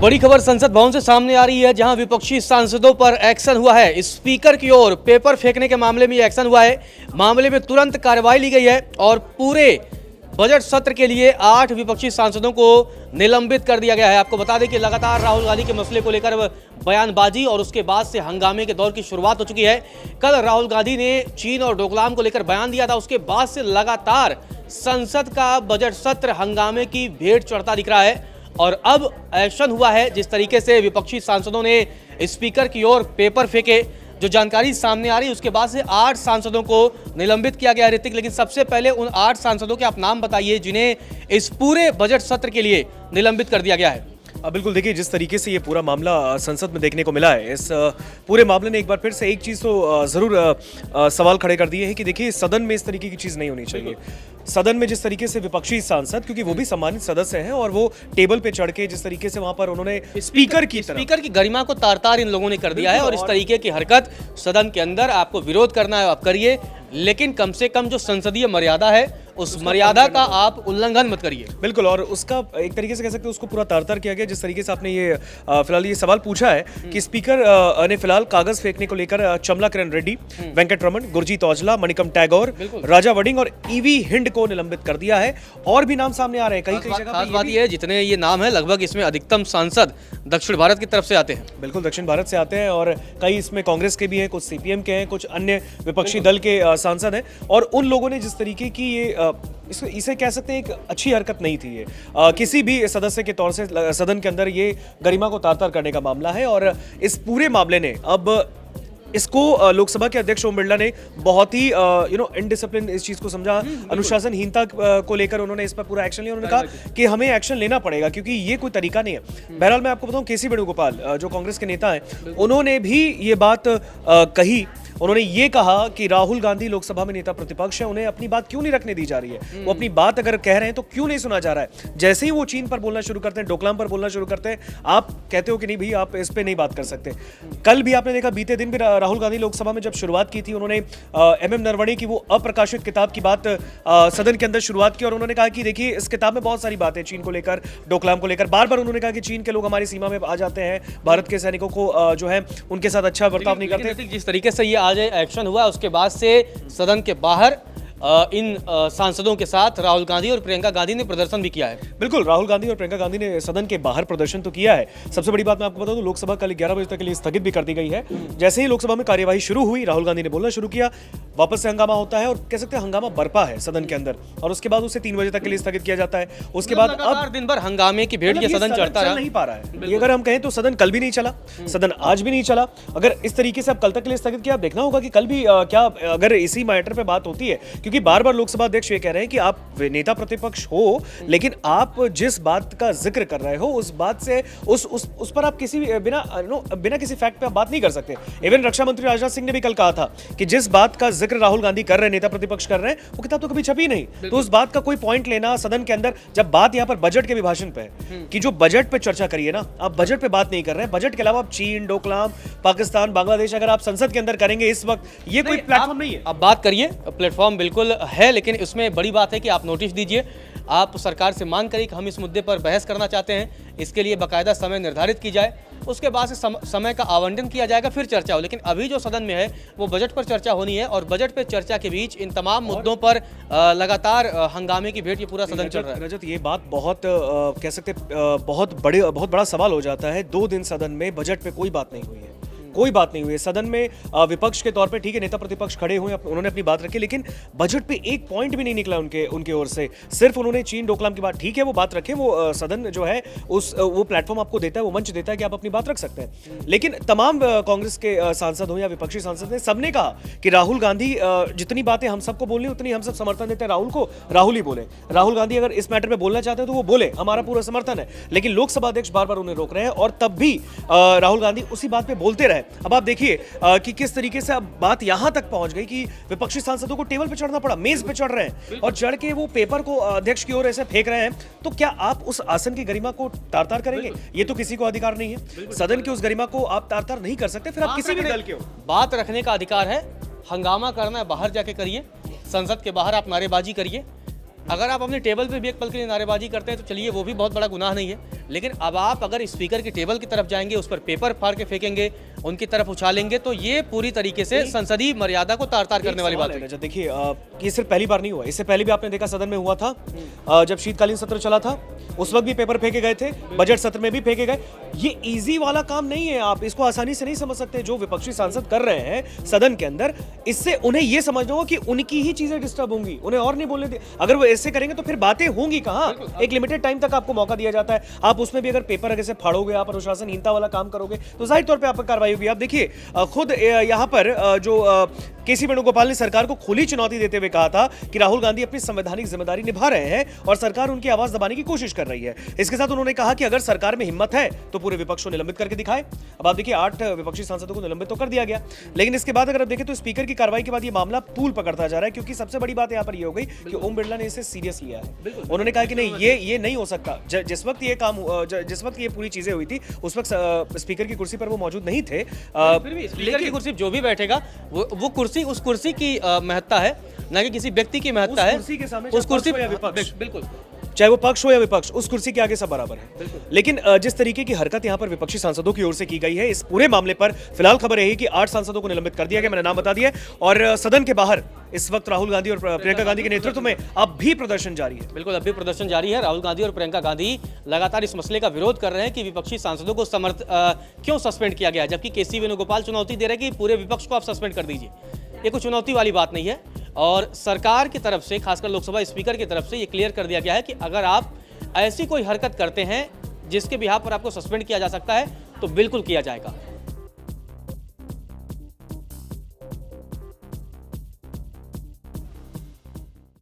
बड़ी खबर संसद भवन से सामने आ रही है, जहां विपक्षी सांसदों पर एक्शन हुआ है। स्पीकर की ओर पेपर फेंकने के मामले में ये एक्शन हुआ है। मामले में तुरंत कार्रवाई ली गई है और पूरे बजट सत्र के लिए 8 विपक्षी सांसदों को निलंबित कर दिया गया है। आपको बता दें कि लगातार राहुल गांधी के मसले को लेकर बयानबाजी और उसके बाद से हंगामे के दौर की शुरुआत हो चुकी है। कल राहुल गांधी ने चीन और डोकलाम को लेकर बयान दिया था, उसके बाद से लगातार संसद का बजट सत्र हंगामे की भेंट चढ़ता दिख रहा है और अब एक्शन हुआ है। जिस तरीके से विपक्षी सांसदों ने स्पीकर की ओर पेपर फेंके, जो जानकारी सामने आ रही है उसके बाद से 8 सांसदों को निलंबित किया गया है। ऋतिक, लेकिन सबसे पहले उन 8 सांसदों के आप नाम बताइए जिन्हें इस पूरे बजट सत्र के लिए निलंबित कर दिया गया है। बिल्कुल, देखिए जिस तरीके से ये पूरा मामला संसद में देखने को मिला है, इस पूरे मामले ने एक बार फिर से एक चीज़ तो ज़रूर सवाल खड़े कर दिए है कि देखिए सदन में इस तरीके की चीज़ नहीं होनी चाहिए। सदन में जिस तरीके से विपक्षी सांसद, क्योंकि वो भी सम्मानित सदस्य हैं, और वो टेबल पे चढ़ के जिस तरीके से वहां पर उन्होंने स्पीकर की गरिमा को तार-तार इन लोगों ने कर दिया है। और इस तरीके की हरकत सदन के अंदर आपको विरोध करना है आप करिए, लेकिन कम से कम जो संसदीय मर्यादा है उस मर्यादा का आप उल्लंघन मत करिए। बिल्कुल, और उसका एक तरीके से कह सकते हैं उसको पूरा तार-तार किया गया। जिस तरीके से आपने ये फिलहाल ये सवाल पूछा है कि स्पीकर ने फिलहाल कागज फेंकने को लेकर चमला किरण रेड्डी, वेंकट रमन, गुरजीत औजला, मणिकम टैगोर, राजा वडिंग और ईवी हिंड को निलंबित कर दिया है। और भी नाम सामने आ रहे हैं कई जगह। खास बात ये है, जितने ये नाम है लगभग इसमें अधिकतम सांसद दक्षिण भारत की तरफ से आते हैं। बिल्कुल, दक्षिण भारत से आते हैं और कई इसमें कांग्रेस के भी हैं, कुछ सीपीएम के हैं, कुछ अन्य विपक्षी दल के सांसद हैं। और उन लोगों ने जिस तरीके की ये इसे कह सकते हैं एक अच्छी हरकत नहीं थी ये, किसी भी सदस्य के तौर से सदन के अंदर ये गरिमा को तार-तार करने का मामला है। और इस पूरे मामले ने अब इसको लोकसभा के अध्यक्ष ओम बिरला ने बहुत ही इनडिसिप्लिन इस चीज को समझा, अनुशासनहीनता को लेकर उन्होंने इस पर पूरा एक्शन लिया। उन्होंने कहा कि हमें एक्शन लेना पड़ेगा क्योंकि ये कोई तरीका नहीं है। बहरहाल मैं आपको बताऊं, केसी वेणुगोपाल जो कांग्रेस के नेता हैं, उन्होंने भी ये बात कही। उन्होंने ये कहा कि राहुल गांधी लोकसभा में नेता प्रतिपक्ष है, उन्हें अपनी बात क्यों नहीं रखने दी जा रही है। वो अपनी बात अगर कह रहे हैं तो क्यों नहीं सुना जा रहा है। जैसे ही वो चीन पर बोलना शुरू करते हैं, डोकलाम पर बोलना शुरू करते हैं, आप कहते हो कि नहीं भाई आप इस पे नहीं बात कर सकते। कल भी आपने देखा, बीते दिन भी राहुल गांधी लोकसभा में जब शुरुआत की थी, उन्होंने एमएम नरवणे की वो अप्रकाशित किताब की बात सदन के अंदर शुरुआत की और उन्होंने कहा कि देखिए इस किताब में बहुत सारी बातें चीन को लेकर, डोकलाम को लेकर, बार बार उन्होंने कहा कि चीन के लोग हमारी सीमा में आ जाते हैं, भारत के सैनिकों को जो है उनके साथ अच्छा बर्ताव नहीं करते। जिस तरीके से ये आज एक्शन हुआ उसके बाद से सदन के बाहर इन सांसदों के साथ राहुल गांधी और प्रियंका गांधी ने प्रदर्शन भी किया है। बिल्कुल, राहुल गांधी और प्रियंका गांधी ने सदन के बाहर प्रदर्शन तो किया है। सबसे बड़ी बात मैं आपको बता दूं, लोकसभा कल 11 बजे तक के लिए स्थगित भी कर दी गई है। जैसे ही लोकसभा में कार्यवाही शुरू हुई, राहुल गांधी ने बोलना शुरू किया, वापस से हंगामा होता है और कह सकते हैं हंगामा बरपा है सदन के अंदर, और उसके बाद उसे 3 बजे तक के लिए स्थगित किया जाता है। उसके बाद अब दिन भर हंगामे की भेंट ये सदन चढ़ता नहीं पा रहा है। ये अगर हम कहें तो सदन कल भी नहीं चला, सदन आज भी नहीं चला। अगर इस तरीके से अब कल तक के लिए स्थगित किया, देखना होगा कि कल भी क्या अगर इसी मैटर पे बात होती है, क्योंकि बार बार लोकसभा अध्यक्ष ये कह रहे हैं कि आप नेता प्रतिपक्ष हो, लेकिन आप जिस बात का जिक्र कर रहे हो उस बात से उस पर आप किसी बिना किसी फैक्ट पे आप बात नहीं कर सकते। इवन रक्षा मंत्री राजनाथ सिंह ने भी कल कहा था कि जिस बात का जिक्र राहुल गांधी कर रहे हैं, नेता प्रतिपक्ष कर रहे हैं, वो किताब तो कभी छपी नहीं, तो उस बात का कोई पॉइंट लेना सदन के अंदर, जब बात यहाँ पर बजट के विभाजन पे है कि जो बजट पे चर्चा करिए ना, आप बजट पे बात नहीं कर रहे हैं। बजट के अलावा आप चीन, डोकलाम, पाकिस्तान, बांग्लादेश अगर आप संसद के अंदर करेंगे इस वक्त, ये कोई प्लेटफॉर्म नहीं है। आप बात करिए, प्लेटफॉर्म बिल्कुल है, लेकिन इसमें बड़ी बात है कि आप नोटिस दीजिए, आप सरकार से मांग करिए कि हम इस मुद्दे पर बहस करना चाहते हैं, इसके लिए बाकायदा समय निर्धारित की जाए, उसके बाद से समय का आवंटन किया जाएगा, फिर चर्चा हो। लेकिन अभी जो सदन में है वो बजट पर चर्चा होनी है और बजट पर चर्चा के बीच इन तमाम मुद्दों पर लगातार हंगामे की भेंट ये पूरा सदन चल रहा है। रजत, ये बात बहुत कह सकते बहुत बड़ा सवाल हो जाता है। 2 दिन सदन में बजट पे कोई बात नहीं हुई है, कोई बात नहीं हुई है। सदन में विपक्ष के तौर पे ठीक है, नेता प्रतिपक्ष खड़े हुए, उन्होंने अपनी बात रखी, लेकिन बजट पे एक पॉइंट भी नहीं निकला उनके ओर से। सिर्फ उन्होंने चीन डोकलाम की बात, ठीक है वो बात रखे, वो सदन जो है वो प्लेटफॉर्म आपको देता है, वो मंच देता है कि आप अपनी बात रख सकते हैं। लेकिन तमाम कांग्रेस के सांसद हो या विपक्षी सांसद ने, सबने कहा कि राहुल गांधी जितनी बातें हम सबको बोलनी उतनी हम सब समर्थन देते हैं राहुल को, राहुल ही बोले। राहुल गांधी अगर इस मैटर में बोलना चाहते हैं तो वो बोले, हमारा पूरा समर्थन है। लेकिन लोकसभा अध्यक्ष बार बार उन्हें रोक रहे हैं और तब भी राहुल गांधी उसी बात पे बोलते रहे। अब आप देखिए कि किस तरीके से अब बात यहां तक पहुंच गई कि विपक्षी सांसदों को टेबल पे चढ़ना पड़ा, मेज पे चढ़ रहे हैं और चढ़ के वो पेपर को अध्यक्ष की ओर ऐसे फेंक रहे हैं। तो क्या आप उस आसन की गरिमा को तार-तार करेंगे? ये तो किसी को अधिकार नहीं है। सदन की उस गरिमा को आप तार-तार नहीं कर सकते, फिर आप किसी भी दल के हो। बात रखने का अधिकार है, हंगामा करना है बाहर जाके करिए, संसद के बाहर आप नारेबाजी करिए। अगर आप अपने टेबल पे भी एक पल के लिए नारेबाजी करते हैं तो चलिए, वो भी बहुत बड़ा गुनाह नहीं है, लेकिन अब आप अगर स्पीकर की टेबल की तरफ जाएंगे, उस पर पेपर फाड़ के फेंकेंगे, उनकी तरफ उछालेंगे, तो ये पूरी तरीके से संसदीय मर्यादा को तार-तार करने वाली बात है। रजत, देखिए ये सिर्फ पहली बार नहीं हुआ, इससे पहले भी आपने देखा सदन में हुआ था, जब शीतकालीन सत्र चला था उस वक्त भी पेपर फेंके गए थे, बजट सत्र में भी फेंके गए। ये इजी वाला काम नहीं है, आप इसको आसानी से नहीं समझ सकते। जो विपक्षी सांसद कर रहे हैं सदन के अंदर, इससे उन्हें यह समझना होगा कि उनकी ही चीजें डिस्टर्ब होंगी, उन्हें और नहीं बोलने दे। अगर वो ऐसे करेंगे तो फिर बातें होंगी कहां? एक लिमिटेड टाइम तक आपको मौका दिया जाता है, आप उसमें भी अगर पेपर आगे से फाड़ोगे, आप अनुशासनहीनता वाला काम करोगे तो जाहिर तौर पर आप पर कार्रवाई होगी। आप देखिए खुद यहाँ पर जो केसी वेणुगोपाल ने सरकार को खुली चुनौती देते हुए कहा था कि राहुल गांधी अपनी संवैधानिक जिम्मेदारी निभा रहे हैं और सरकार उनकी आवाज दबाने की कोशिश कर रही है। इसके साथ उन्होंने कहा कि अगर सरकार में हिम्मत है तो पूरे विपक्ष को निलंबित करके दिखाए। अब आप देखिए 8 विपक्षी सांसदों को निलंबित तो कर दिया गया, लेकिन इसके बाद अगर आप देखें तो स्पीकर की कार्रवाई के बाद ये मामला तूल पकड़ता जा रहा है, क्योंकि सबसे बड़ी बात यहाँ पर ये हो गई कि ओम बिरला ने इसे सीरियस लिया है। उन्होंने कहा कि नहीं, ये नहीं हो सकता। जिस वक्त ये काम जिस वक्त ये पूरी चीजें हुई थी उस वक्त स्पीकर की कुर्सी पर वो मौजूद नहीं थे। फिर भी स्पीकर की कुर्सी जो भी बैठेगा वो कुर्सी उस कुर्सी की महत्ता है, ना कि किसी व्यक्ति की महत्ता है। कुर्सी के सामने उस कुर्सी बिल्कुल, चाहे वो पक्ष हो या विपक्ष, उस कुर्सी के आगे सब बराबर है। लेकिन जिस तरीके की हरकत यहां पर विपक्षी सांसदों की ओर से की गई है, इस पूरे मामले पर फिलहाल खबर यही कि 8 सांसदों को निलंबित कर दिया गया, मैंने नाम बता दिया। और सदन के बाहर इस वक्त राहुल गांधी और प्रियंका गांधी के नेतृत्व में अब भी प्रदर्शन जारी है। बिल्कुल, अब भी प्रदर्शन जारी है। राहुल गांधी और प्रियंका गांधी लगातार इस मसले का विरोध कर रहे हैं कि विपक्षी सांसदों को क्यों सस्पेंड किया गया, जबकि केसी वेणुगोपाल चुनौती दे रहे हैं कि पूरे विपक्ष को आप सस्पेंड कर दीजिए। ये कोई चुनौती वाली बात नहीं है, और सरकार की तरफ से, खासकर लोकसभा स्पीकर की तरफ से ये क्लियर कर दिया गया है कि अगर आप ऐसी कोई हरकत करते हैं जिसके बिहाफ पर आपको सस्पेंड किया जा सकता है तो बिल्कुल किया जाएगा।